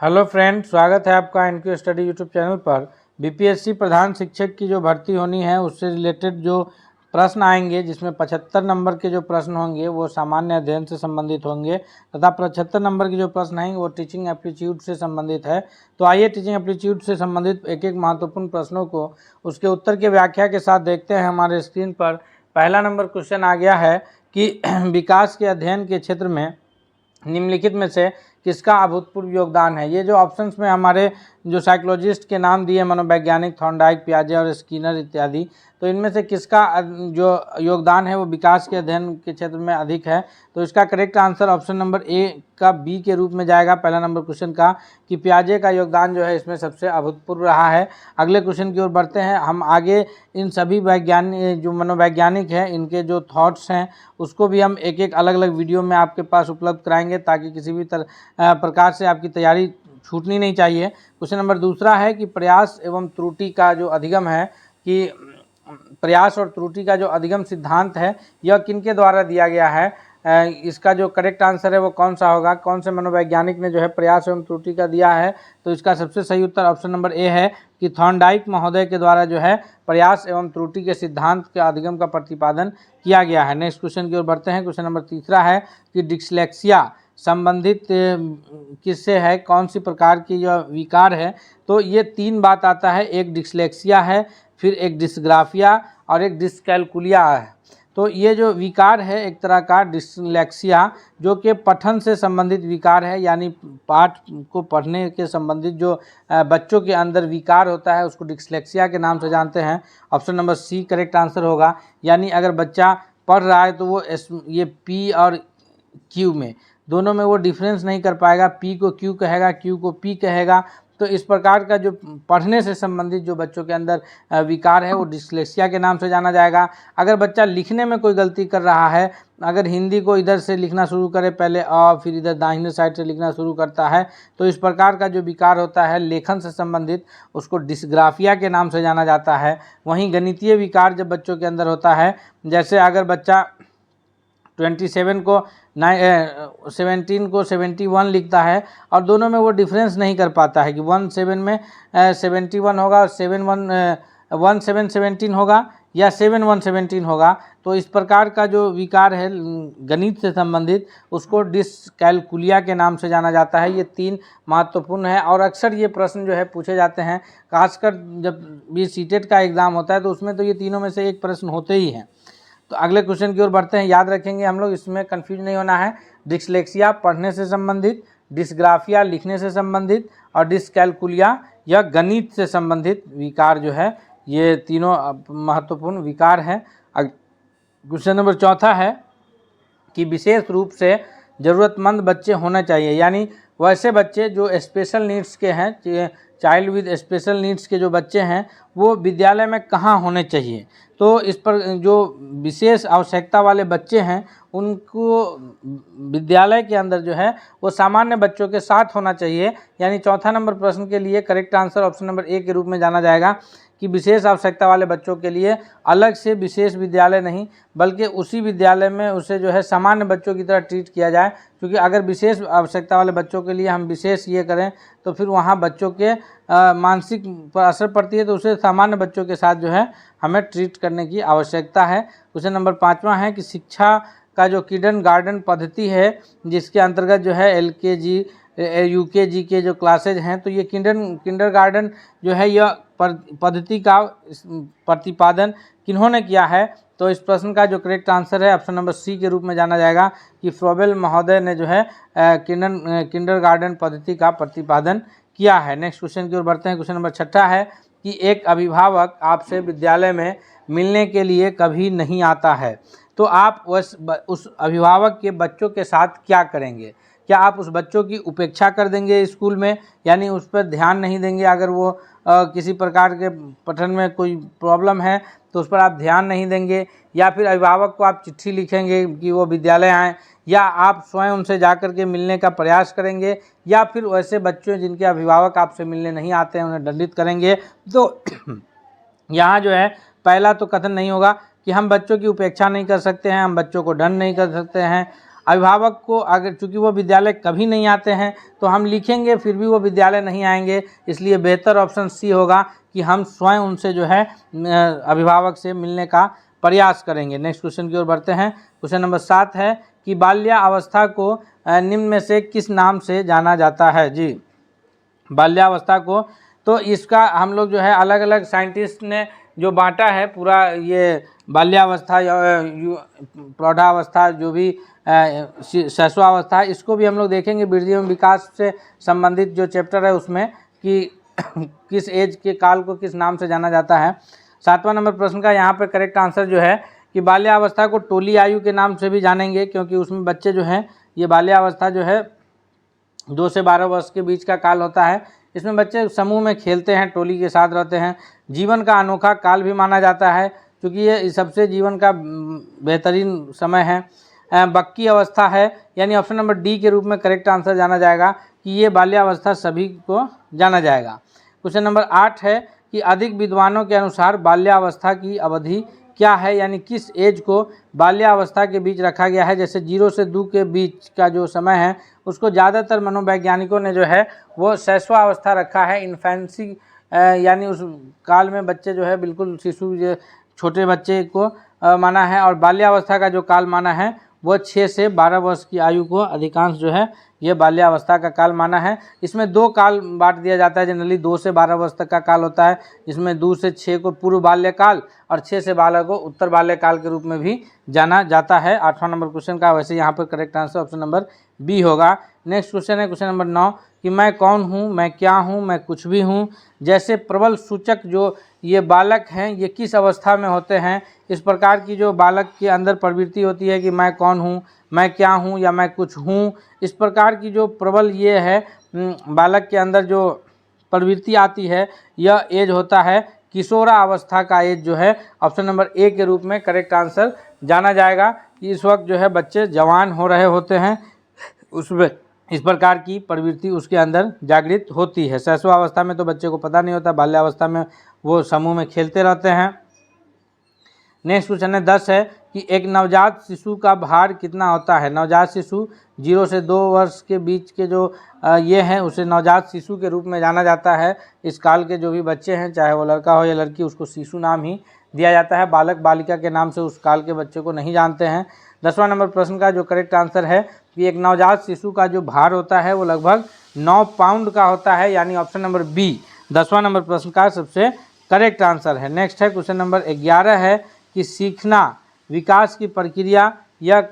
Hello friend, स्वागत है आपका एनक्यू स्टडी यूट्यूब चैनल पर। बीपीएससी प्रधान शिक्षक की जो भर्ती होनी है उससे रिलेटेड जो प्रश्न आएंगे, जिसमें 75 नंबर के जो प्रश्न होंगे वो सामान्य अध्ययन से संबंधित होंगे तथा 75 नंबर के जो प्रश्न आएंगे वो टीचिंग एप्टीट्यूड से संबंधित है। तो आइए टीचिंग एप्टीट्यूड से संबंधित एक एक महत्वपूर्ण प्रश्नों को उसके उत्तर के व्याख्या के साथ देखते हैं। हमारे स्क्रीन पर पहला नंबर क्वेश्चन आ गया है कि विकास के अध्ययन के क्षेत्र में निम्नलिखित में से किसका अभूतपूर्व योगदान है। ये जो ऑप्शंस में हमारे जो साइकोलॉजिस्ट के नाम दिए, मनोवैज्ञानिक थॉर्नडाइक, पियाजे और स्किनर इत्यादि, तो इनमें से किसका जो योगदान है वो विकास के अध्ययन के क्षेत्र में अधिक है। तो इसका correct answer option number A का बी के रूप में जाएगा पहला नंबर क्वेश्चन का, कि पियाजे का योगदान जो है इसमें सबसे अभूतपूर्व रहा है। अगले क्वेश्चन की ओर बढ़ते हैं हम आगे। इन सभी वैज्ञानिक जो मनोवैज्ञानिक हैं इनके जो थॉट्स हैं उसको भी हम एक एक अलग अलग वीडियो में आपके पास उपलब्ध कराएंगे, ताकि किसी भी प्रकार से आपकी तैयारी छूटनी नहीं चाहिए। क्वेश्चन नंबर दूसरा है कि प्रयास एवं त्रुटि का जो अधिगम है, कि प्रयास और त्रुटि का जो अधिगम सिद्धांत है यह किनके द्वारा दिया गया है। इसका जो करेक्ट आंसर है वो कौन सा होगा, कौन से मनोवैज्ञानिक ने जो है प्रयास एवं त्रुटि का दिया है। तो इसका सबसे सही उत्तर ऑप्शन नंबर ए है कि थॉर्नडाइक महोदय के द्वारा जो है प्रयास एवं त्रुटि के सिद्धांत के अधिगम का प्रतिपादन किया गया है। नेक्स्ट क्वेश्चन की ओर बढ़ते हैं। क्वेश्चन नंबर तीसरा है कि डिस्लेक्सिया संबंधित किससे है, कौन सी प्रकार की यह विकार है। तो ये तीन बात आता है, एक डिस्लेक्सिया है, फिर एक डिस्ग्राफिया और एक डिस्कैलकुलिया है। तो ये जो विकार है एक तरह का डिस्लेक्सिया, जो कि पठन से संबंधित विकार है, यानी पाठ को पढ़ने के संबंधित जो बच्चों के अंदर विकार होता है उसको डिस्लेक्सिया के नाम से जानते हैं। Option number C correct answer होगा। यानी अगर बच्चा पढ़ रहा है तो वो ये पी और क्यू में दोनों में वो डिफरेंस नहीं कर पाएगा, पी को क्यू कहेगा, क्यू को पी कहेगा। तो इस प्रकार का जो पढ़ने से संबंधित जो बच्चों के अंदर विकार है वो डिस्लेक्सिया के नाम से जाना जाएगा। अगर बच्चा लिखने में कोई गलती कर रहा है, अगर हिंदी को इधर से लिखना शुरू करे पहले फिर इधर दाहिने साइड से लिखना शुरू करता है, तो इस प्रकार का जो विकार होता है लेखन से संबंधित उसको डिस्ग्राफिया के नाम से जाना जाता है। वहीं गणितीय विकार जब बच्चों के अंदर होता है, जैसे अगर बच्चा 27 को 17 को 71 लिखता है और दोनों में वो डिफरेंस नहीं कर पाता है कि 17 में 71 होगा और 17 17 होगा या 7 17 होगा। तो इस प्रकार का जो विकार है गणित से संबंधित उसको डिस्कैलकुलिया के नाम से जाना जाता है। ये तीन महत्वपूर्ण है और अक्सर ये प्रश्न जो है पूछे जाते हैं, खासकर जब भी सीटेट का एग्ज़ाम होता है तो उसमें तो ये तीनों में से एक प्रश्न होते ही हैं। तो अगले क्वेश्चन की ओर बढ़ते हैं। याद रखेंगे हम लोग, इसमें कंफ्यूज नहीं होना है। डिस्लेक्सिया पढ़ने से संबंधित, डिस्ग्राफिया लिखने से संबंधित और डिस्कैलकुलिया यह गणित से संबंधित विकार जो है, ये तीनों महत्वपूर्ण विकार हैं। क्वेश्चन नंबर चौथा है कि विशेष रूप से ज़रूरतमंद बच्चे होने चाहिए, यानी वैसे बच्चे जो स्पेशल नीड्स के हैं, चाइल्ड विद स्पेशल नीड्स के जो बच्चे हैं वो विद्यालय में कहाँ होने चाहिए। तो इस पर जो विशेष आवश्यकता वाले बच्चे हैं उनको विद्यालय के अंदर जो है वो सामान्य बच्चों के साथ होना चाहिए। यानी चौथा नंबर प्रश्न के लिए correct answer option number A के रूप में जाना जाएगा कि विशेष आवश्यकता वाले बच्चों के लिए अलग से विशेष विद्यालय नहीं, बल्कि उसी विद्यालय में उसे जो है सामान्य बच्चों की तरह ट्रीट किया जाए। क्योंकि अगर विशेष आवश्यकता वाले बच्चों के लिए हम विशेष ये करें तो फिर वहाँ बच्चों के मानसिक पर असर पड़ती है, तो उसे सामान्य बच्चों के साथ जो है हमें ट्रीट करने की आवश्यकता है। क्वेश्चन नंबर 5वां है कि शिक्षा का जो किंडरगार्टन पद्धति है, जिसके अंतर्गत जो है LKG UKG के जो क्लासेज हैं, तो ये किंडरगार्टन जो है यह पद्धति का प्रतिपादन किन्होंने किया है। तो इस प्रश्न का जो करेक्ट आंसर है ऑप्शन नंबर सी के रूप में जाना जाएगा कि फ्रोबेल महोदय ने जो है किंडरगार्टन पद्धति का प्रतिपादन किया है। नेक्स्ट क्वेश्चन की ओर बढ़ते हैं। क्वेश्चन नंबर 6 है कि एक अभिभावक आपसे विद्यालय में मिलने के लिए कभी नहीं आता है, तो आप उस अभिभावक के बच्चों के साथ क्या करेंगे। क्या आप उस बच्चों की उपेक्षा कर देंगे स्कूल में, यानी उस पर ध्यान नहीं देंगे। अगर वो किसी प्रकार के पठन में कोई प्रॉब्लम है तो उस पर आप ध्यान नहीं देंगे, या फिर अभिभावक को आप चिट्ठी लिखेंगे कि वो विद्यालय आएँ, या आप स्वयं उनसे जाकर के मिलने का प्रयास करेंगे, या फिर वैसे बच्चों जिनके अभिभावक आपसे मिलने नहीं आते हैं उन्हें दंडित करेंगे। तो यहाँ जो है पहला तो कथन नहीं होगा कि हम बच्चों की उपेक्षा नहीं कर सकते हैं, हम बच्चों को दंड नहीं कर सकते हैं। अभिभावक को अगर चूँकि वो विद्यालय कभी नहीं आते हैं तो हम लिखेंगे फिर भी वो विद्यालय नहीं आएंगे, इसलिए बेहतर ऑप्शन सी होगा कि हम स्वयं उनसे जो है अभिभावक से मिलने का प्रयास करेंगे। नेक्स्ट क्वेश्चन की ओर बढ़ते हैं। क्वेश्चन नंबर 7 है कि बाल्यावस्था को निम्न में से किस नाम से जाना जाता है। जी, बाल्यावस्था को तो इसका हम लोग जो है अलग अलग साइंटिस्ट ने जो बांटा है पूरा ये बाल्यावस्था या प्रौढ़ावस्था जो भी शैशवावस्था है, इसको भी हम लोग देखेंगे वृद्धि एवं विकास से संबंधित जो चैप्टर है उसमें कि किस एज के काल को किस नाम से जाना जाता है। 7वां नंबर प्रश्न का यहाँ पर करेक्ट आंसर जो है कि बाल्यावस्था को टोली आयु के नाम से भी जानेंगे, क्योंकि उसमें बच्चे जो हैं ये बाल्यावस्था जो है 2 से 12 वर्ष के बीच का काल होता है। इसमें बच्चे समूह में खेलते हैं, टोली के साथ रहते हैं। जीवन का अनोखा काल भी माना जाता है क्योंकि ये सबसे जीवन का बेहतरीन समय है। बक्की अवस्था है, यानी ऑप्शन नंबर डी के रूप में करेक्ट आंसर जाना जाएगा कि ये बाल्यावस्था सभी को जाना जाएगा। क्वेश्चन नंबर 8 है कि अधिक विद्वानों के अनुसार बाल्यावस्था की अवधि क्या है, यानी किस एज को बाल्यावस्था के बीच रखा गया है। जैसे 0 से 2 के बीच का जो समय है उसको ज़्यादातर मनोवैज्ञानिकों ने जो है वो शैशवावस्था रखा है, इन्फेंसी, यानी उस काल में बच्चे जो है बिल्कुल शिशु छोटे बच्चे को माना है। और बाल्यावस्था का जो काल माना है वो 6 से 12 वर्ष की आयु को अधिकांश जो है ये बाल्यावस्था का काल माना है। इसमें 2 काल बांट दिया जाता है, जनरली 2 से 12 वर्ष तक का काल होता है, जिसमें 2 से 6 को पूर्व बाल्यकाल और 6 से 12 को उत्तर बाल्यकाल के रूप में भी जाना जाता है। 8वां नंबर क्वेश्चन का वैसे यहाँ पर correct answer option number B होगा। नेक्स्ट क्वेश्चन है क्वेश्चन नंबर 9 कि मैं कौन हूँ, मैं क्या हूँ, मैं कुछ भी हूँ जैसे प्रबल सूचक जो ये बालक हैं ये किस अवस्था में होते हैं। इस प्रकार की जो बालक के अंदर प्रवृत्ति होती है कि मैं कौन हूँ, मैं क्या हूँ या मैं कुछ हूँ, इस प्रकार की जो प्रबल ये है बालक के अंदर जो प्रवृत्ति आती है, यह एज होता है किशोरा अवस्था का एज जो है ऑप्शन नंबर ए के रूप में करेक्ट आंसर जाना जाएगा कि इस वक्त जो है बच्चे जवान हो रहे होते हैं, उसमें इस प्रकार की प्रवृत्ति उसके अंदर जागृत होती है। शैशवावस्था में तो बच्चे को पता नहीं होता, बाल्यावस्था में वो समूह में खेलते रहते हैं। नेक्स्ट क्वेश्चन है 10 है कि एक नवजात शिशु का भार कितना होता है। नवजात शिशु 0 से 2 वर्ष के बीच के जो ये हैं उसे नवजात शिशु के रूप में जाना जाता है। इस काल के जो भी बच्चे हैं चाहे वो लड़का हो या लड़की, उसको शिशु नाम ही दिया जाता है, बालक बालिका के नाम से उस काल के बच्चे को नहीं जानते हैं। 10वां नंबर प्रश्न का जो करेक्ट आंसर है कि एक नवजात शिशु का जो भार होता है वो लगभग 9 पाउंड का होता है, यानी ऑप्शन नंबर बी 10वां नंबर प्रश्न का सबसे करेक्ट आंसर है। नेक्स्ट है क्वेश्चन नंबर 11 है कि सीखना विकास की प्रक्रिया या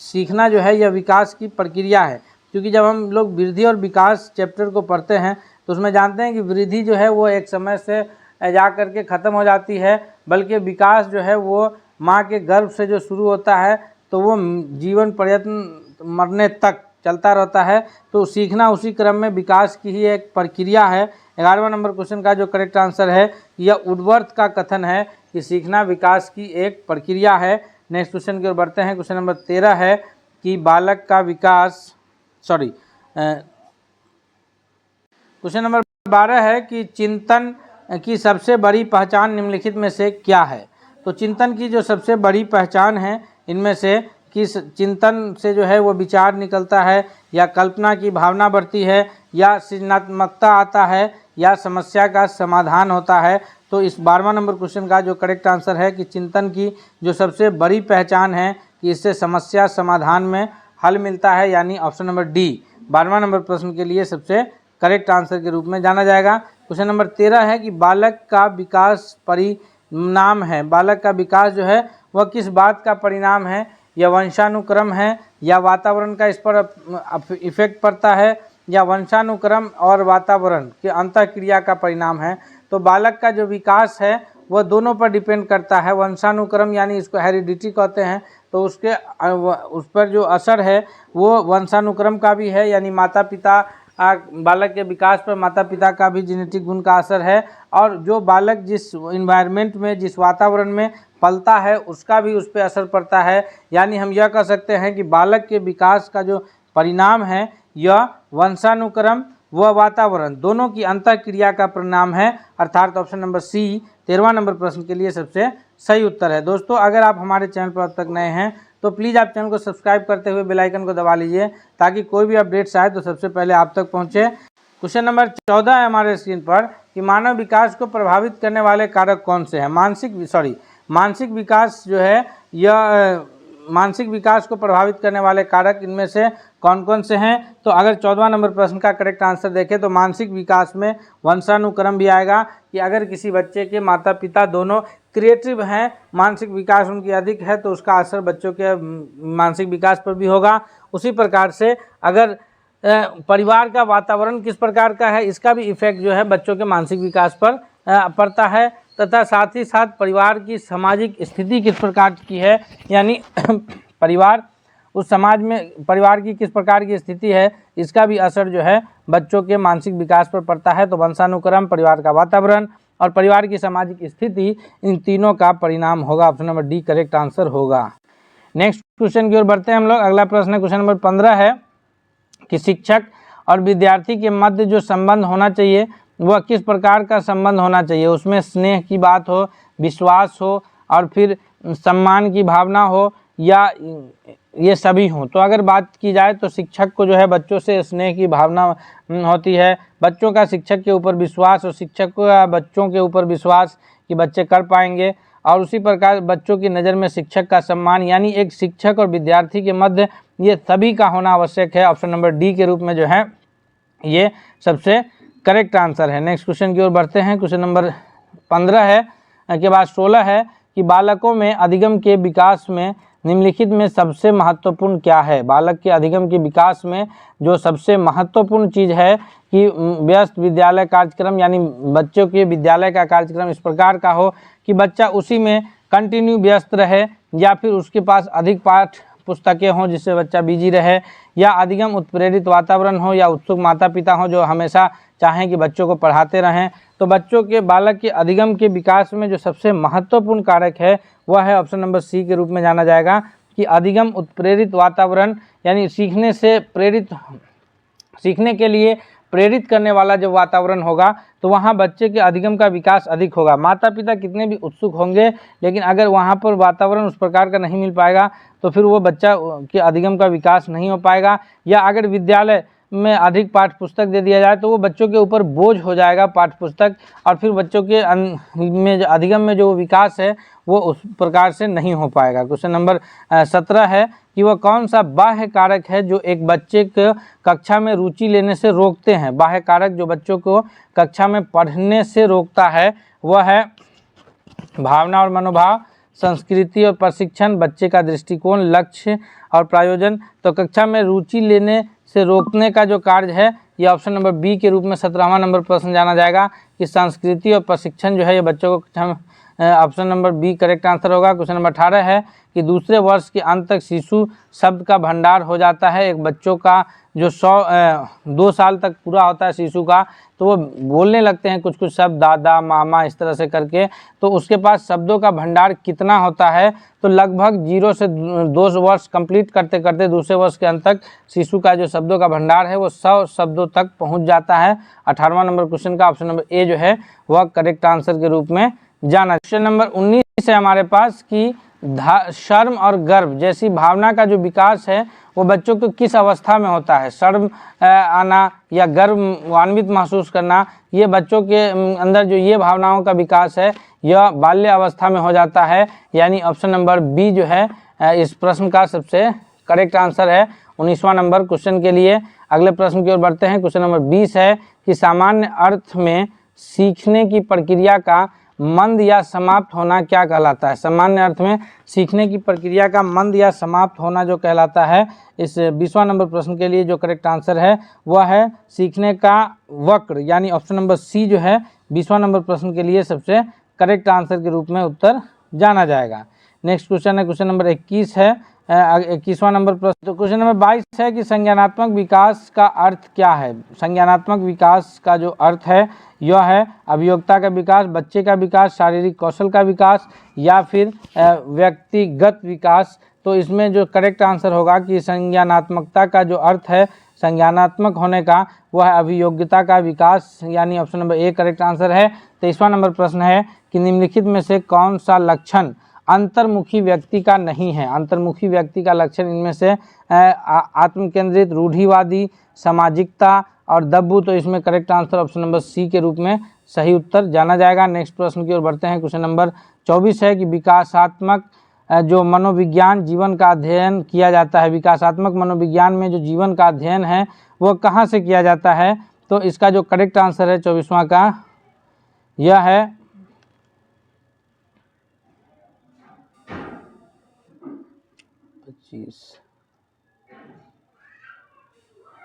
सीखना जो है यह विकास की प्रक्रिया है, क्योंकि जब हम लोग वृद्धि और विकास चैप्टर को पढ़ते हैं तो उसमें जानते हैं कि वृद्धि जो है वो एक समय से जा कर के ख़त्म हो जाती है, बल्कि विकास जो है वो माँ के गर्भ से जो शुरू होता है तो वो जीवन पर्यंत मरने तक चलता रहता है। तो सीखना उसी क्रम में विकास की ही एक प्रक्रिया है। 11वां नंबर क्वेश्चन का जो करेक्ट आंसर है यह वुडवर्थ का कथन है कि सीखना विकास की एक प्रक्रिया है। नेक्स्ट क्वेश्चन की ओर बढ़ते हैं। क्वेश्चन नंबर 13 है कि बालक का विकास क्वेश्चन नंबर 12 है कि चिंतन की सबसे बड़ी पहचान निम्नलिखित में से क्या है। तो चिंतन की जो सबसे बड़ी पहचान है इनमें से किस चिंतन से जो है वो विचार निकलता है या कल्पना की भावना बढ़ती है या सृजनात्मकता आता है या समस्या का समाधान होता है। तो इस 12वां नंबर क्वेश्चन का जो करेक्ट आंसर है कि चिंतन की जो सबसे बड़ी पहचान है कि इससे समस्या समाधान में हल मिलता है, यानी ऑप्शन नंबर डी 12वां नंबर प्रश्न के लिए सबसे करेक्ट आंसर के रूप में जाना जाएगा। क्वेश्चन नंबर 13 है कि बालक का विकास परिणाम है। बालक का विकास जो है वह किस बात का परिणाम है, या वंशानुक्रम है या वातावरण का इस पर इफेक्ट पड़ता है या वंशानुक्रम और वातावरण के अंतःक्रिया का परिणाम है। तो बालक का जो विकास है वह दोनों पर डिपेंड करता है। वंशानुक्रम यानी इसको हेरिडिटी कहते हैं, तो उस पर जो असर है वो वंशानुक्रम का भी है, यानी माता पिता बालक के विकास पर माता पिता का भी जेनेटिक गुण का असर है, और जो बालक जिस इन्वायरमेंट में जिस वातावरण में पलता है उसका भी उस पर असर पड़ता है। यानी हम यह कह सकते हैं कि बालक के विकास का जो परिणाम है यह वंशानुक्रम व वातावरण दोनों की अंतःक्रिया का परिणाम है, अर्थात ऑप्शन नंबर सी 13वां नंबर प्रश्न के लिए सबसे सही उत्तर है। दोस्तों, अगर आप हमारे चैनल पर अब तक नए हैं तो प्लीज़ आप चैनल को सब्सक्राइब करते हुए बेल आइकन को दबा लीजिए ताकि कोई भी अपडेट्स आए तो सबसे पहले आप तक पहुँचे। क्वेश्चन नंबर 14 है हमारे स्क्रीन पर कि मानव विकास को प्रभावित करने वाले कारक कौन से हैं। मानसिक विकास जो है यह मानसिक विकास को प्रभावित करने वाले कारक इनमें से कौन कौन से हैं। तो अगर 14वां नंबर प्रश्न का करेक्ट आंसर देखें तो मानसिक विकास में वंशानुक्रम भी आएगा कि अगर किसी बच्चे के माता पिता दोनों क्रिएटिव हैं, मानसिक विकास उनकी अधिक है तो उसका असर बच्चों के मानसिक विकास पर भी होगा। उसी प्रकार से अगर परिवार का वातावरण किस प्रकार का है इसका भी इफेक्ट जो है बच्चों के मानसिक विकास पर पड़ता है, तथा साथ ही साथ परिवार की सामाजिक स्थिति किस प्रकार की है, यानी परिवार उस समाज में परिवार की किस प्रकार की स्थिति है इसका भी असर जो है बच्चों के मानसिक विकास पर पड़ता है। तो वंशानुक्रम, परिवार का वातावरण और परिवार की सामाजिक स्थिति, इन तीनों का परिणाम होगा। Option number D correct answer होगा। नेक्स्ट क्वेश्चन की ओर बढ़ते हैं हम लोग। अगला प्रश्न है क्वेश्चन नंबर 15 है कि शिक्षक और विद्यार्थी के मध्य जो संबंध होना चाहिए वह किस प्रकार का संबंध होना चाहिए। उसमें स्नेह की बात हो, विश्वास हो और फिर सम्मान की भावना हो या ये सभी हों। तो अगर बात की जाए तो शिक्षक को जो है बच्चों से स्नेह की भावना होती है, बच्चों का शिक्षक के ऊपर विश्वास और शिक्षक का बच्चों के ऊपर विश्वास कि बच्चे कर पाएंगे, और उसी प्रकार बच्चों की नज़र में शिक्षक का सम्मान, यानी एक शिक्षक और विद्यार्थी के मध्य ये सभी का होना आवश्यक है। ऑप्शन नंबर डी के रूप में जो है ये सबसे करेक्ट आंसर है। नेक्स्ट क्वेश्चन की ओर बढ़ते हैं। क्वेश्चन नंबर 15 है के बाद 16 है कि बालकों में अधिगम के विकास में निम्नलिखित में सबसे महत्वपूर्ण क्या है। बालक के अधिगम के विकास में जो सबसे महत्वपूर्ण चीज़ है कि व्यस्त विद्यालय कार्यक्रम, यानी बच्चों के विद्यालय का कार्यक्रम इस प्रकार का हो कि बच्चा उसी में कंटिन्यू व्यस्त रहे, या फिर उसके पास अधिक पाठ पुस्तकें हों जिससे बच्चा बिजी रहे, या अधिगम उत्प्रेरित वातावरण हो, या उत्सुक माता पिता हों जो हमेशा चाहें कि बच्चों को पढ़ाते रहें। तो बच्चों के बालक के अधिगम के विकास में जो सबसे महत्वपूर्ण कारक है वह है ऑप्शन नंबर सी के रूप में जाना जाएगा कि अधिगम उत्प्रेरित वातावरण, यानी सीखने के लिए प्रेरित करने वाला जो वातावरण होगा तो वहाँ बच्चे के अधिगम का विकास अधिक होगा। माता पिता कितने भी उत्सुक होंगे लेकिन अगर वहाँ पर वातावरण उस प्रकार का नहीं मिल पाएगा तो फिर वो बच्चा के अधिगम का विकास नहीं हो पाएगा। या अगर विद्यालय में अधिक पाठ पुस्तक दे दिया जाए तो वो बच्चों के ऊपर बोझ हो जाएगा पाठ पुस्तक, और फिर बच्चों के में अधिगम में जो विकास है वो उस प्रकार से नहीं हो पाएगा। क्वेश्चन नंबर 17 है कि वह कौन सा बाह्य कारक है जो एक बच्चे को कक्षा में रुचि लेने से रोकते हैं। बाह्य कारक जो बच्चों को कक्षा में पढ़ने से रोकता है वह है भावना और मनोभाव, संस्कृति और प्रशिक्षण, बच्चे का दृष्टिकोण, लक्ष्य और प्रायोजन। तो कक्षा में रुचि लेने से रोकने का जो कार्य है ये ऑप्शन नंबर बी के रूप में 17वां नंबर प्रश्न जाना जाएगा कि संस्कृति और प्रशिक्षण जो है ये बच्चों को कक्षा में, option number B correct answer होगा। क्वेश्चन नंबर 18 है कि दूसरे वर्ष के अंत तक शिशु शब्द का भंडार हो जाता है। एक बच्चों का जो 2 साल तक पूरा होता है शिशु का तो वो बोलने लगते हैं कुछ कुछ शब्द, दादा, मामा, इस तरह से करके। तो उसके पास शब्दों का भंडार कितना होता है तो लगभग 0 से 2 वर्ष कंप्लीट करते करते दूसरे वर्ष के अंत तक शिशु का जो शब्दों का भंडार है वो 100 शब्दों तक पहुंच जाता है। 18वां नंबर क्वेश्चन का ऑप्शन नंबर ए जो है वह करेक्ट आंसर के रूप में जाना। क्वेश्चन नंबर 19 है हमारे पास कि शर्म और गर्व जैसी भावना का जो विकास है वो बच्चों को किस अवस्था में होता है। शर्म आना या गर्वान्वित महसूस करना, ये बच्चों के अंदर जो ये भावनाओं का विकास है यह बाल्य अवस्था में हो जाता है, यानी ऑप्शन नंबर बी जो है इस प्रश्न का सबसे करेक्ट आंसर है 19वां नंबर क्वेश्चन के लिए। अगले प्रश्न की ओर बढ़ते हैं। क्वेश्चन नंबर 20 है कि सामान्य अर्थ में सीखने की प्रक्रिया का मंद या समाप्त होना क्या कहलाता है। सामान्य अर्थ में सीखने की प्रक्रिया का मंद या समाप्त होना जो कहलाता है, इस 20वां नंबर प्रश्न के लिए जो करेक्ट आंसर है वह है सीखने का वक्र, यानी ऑप्शन नंबर सी जो है 20वां नंबर प्रश्न के लिए सबसे करेक्ट आंसर के रूप में उत्तर जाना जाएगा। नेक्स्ट क्वेश्चन है क्वेश्चन नंबर 21 है 21वां नंबर प्रश्न। तो क्वेश्चन नंबर 22 है कि संज्ञानात्मक विकास का अर्थ क्या है। संज्ञानात्मक विकास का जो अर्थ है यह है अभियोगिता का विकास, बच्चे का विकास, शारीरिक कौशल का विकास या फिर व्यक्तिगत विकास। तो इसमें जो करेक्ट आंसर होगा कि संज्ञानात्मकता का जो अर्थ है संज्ञानात्मक होने का वह है अभियोग्यता का विकास, यानी option number A correct answer है। 23वां नंबर प्रश्न है कि निम्नलिखित में से कौन सा लक्षण अंतर्मुखी व्यक्ति का नहीं है। अंतर्मुखी व्यक्ति का लक्षण इनमें से आत्मकेंद्रित, रूढ़िवादी, सामाजिकता और दब्बू, तो इसमें correct answer option number C के रूप में सही उत्तर जाना जाएगा। नेक्स्ट प्रश्न की ओर बढ़ते हैं। क्वेश्चन नंबर 24 है कि विकासात्मक जो मनोविज्ञान जीवन का अध्ययन किया जाता है, विकासात्मक मनोविज्ञान में जो जीवन का अध्ययन है वह कहाँ से किया जाता है? तो इसका जो करेक्ट आंसर है 24वां का यह है 25।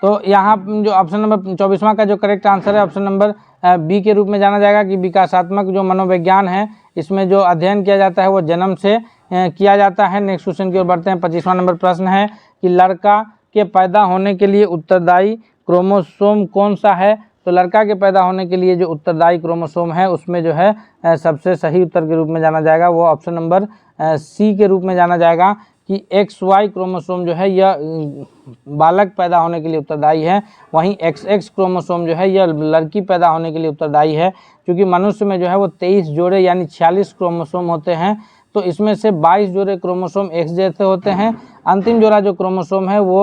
तो यहाँ जो ऑप्शन नंबर 24वां का जो करेक्ट आंसर है ऑप्शन नंबर बी के रूप में जाना जाएगा कि विकासात्मक जो मनोविज्ञान है इसमें जो अध्ययन किया जाता है वो जन्म से किया जाता है। नेक्स्ट क्वेश्चन की ओर बढ़ते हैं। 25वां नंबर प्रश्न है कि लड़का के पैदा होने के लिए उत्तरदायी क्रोमोसोम कौन सा है? तो लड़का के पैदा होने के लिए जो उत्तरदायी क्रोमोसोम है उसमें जो है सबसे सही उत्तर के रूप में जाना जाएगा वो ऑप्शन नंबर सी के रूप में जाना जाएगा कि XY क्रोमोसोम जो है यह बालक पैदा होने के लिए उत्तरदायी है, वहीं XX क्रोमोसोम जो है यह लड़की पैदा होने के लिए उत्तरदायी है। क्योंकि मनुष्य में जो है वो 23 जोड़े यानी 46 क्रोमोसोम होते हैं, तो इसमें से 22 जोड़े क्रोमोसोम X जैसे होते हैं। अंतिम जोड़ा जो क्रोमोसोम है वो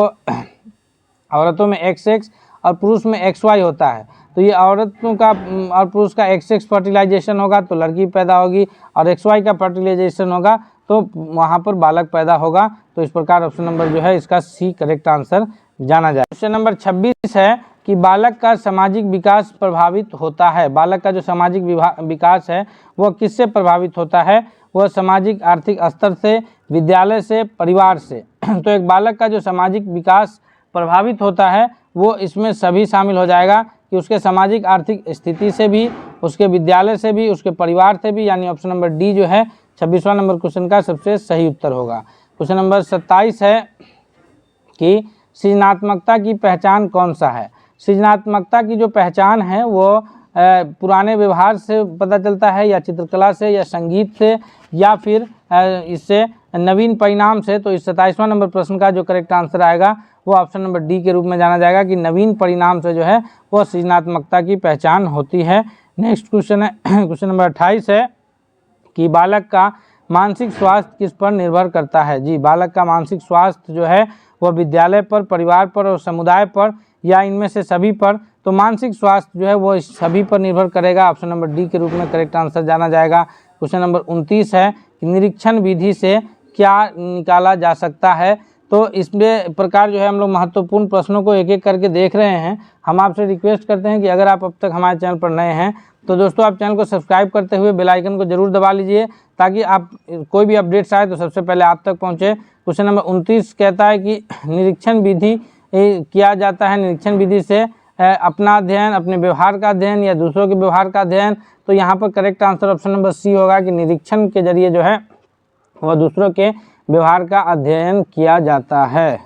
औरतों में XX और पुरुष में XY होता है। तो ये औरतों का और पुरुष का XX फर्टिलाइजेशन होगा तो लड़की पैदा होगी, और XY का फर्टिलाइजेशन होगा तो वहाँ पर बालक पैदा होगा। तो इस प्रकार ऑप्शन नंबर जो है इसका सी करेक्ट आंसर जाना जाए। क्वेश्चन नंबर 26 है कि बालक का सामाजिक विकास प्रभावित होता है। बालक का जो सामाजिक विकास है वह किससे प्रभावित होता है? वह सामाजिक आर्थिक स्तर से, विद्यालय से, परिवार से। तो एक बालक का जो सामाजिक विकास प्रभावित होता है वो इसमें सभी शामिल हो जाएगा कि उसके सामाजिक आर्थिक स्थिति से भी, उसके विद्यालय से भी, उसके परिवार से भी, यानी ऑप्शन नंबर डी जो है 26वां नंबर क्वेश्चन का सबसे सही उत्तर होगा। क्वेश्चन नंबर 27 है कि सृजनात्मकता की पहचान कौन सा है? सृजनात्मकता की जो पहचान है वो पुराने व्यवहार से पता चलता है, या चित्रकला से, या संगीत से, या फिर इससे नवीन परिणाम से। तो इस 27वां नंबर प्रश्न का जो करेक्ट आंसर आएगा वो ऑप्शन नंबर डी के रूप में जाना जाएगा कि नवीन परिणाम से जो है वो सृजनात्मकता की पहचान होती है। नेक्स्ट क्वेश्चन है क्वेश्चन नंबर 28 है कि बालक का मानसिक स्वास्थ्य किस पर निर्भर करता है? जी, बालक का मानसिक स्वास्थ्य जो है वह विद्यालय पर, परिवार पर और समुदाय पर, या इनमें से सभी पर। तो मानसिक स्वास्थ्य जो है वो सभी पर निर्भर करेगा। ऑप्शन नंबर डी के रूप में करेक्ट आंसर जाना जाएगा। क्वेश्चन नंबर 29 है कि निरीक्षण विधि से क्या निकाला जा सकता है? तो इसमें प्रकार जो है हम लोग महत्वपूर्ण प्रश्नों को एक एक करके देख रहे हैं। हम आपसे रिक्वेस्ट करते हैं कि अगर आप अब तक हमारे चैनल पर नए हैं तो दोस्तों आप चैनल को सब्सक्राइब करते हुए बेल आइकन को जरूर दबा लीजिए, ताकि आप कोई भी अपडेट्स आए तो सबसे पहले आप तक पहुंचे। क्वेश्चन नंबर 29 कहता है कि निरीक्षण विधि किया जाता है, निरीक्षण विधि से अपना अध्ययन, अपने व्यवहार का अध्ययन या दूसरों के व्यवहार का अध्ययन। तो यहाँ पर correct answer option number C होगा कि निरीक्षण के जरिए जो है वह दूसरों के व्यवहार का अध्ययन किया जाता है।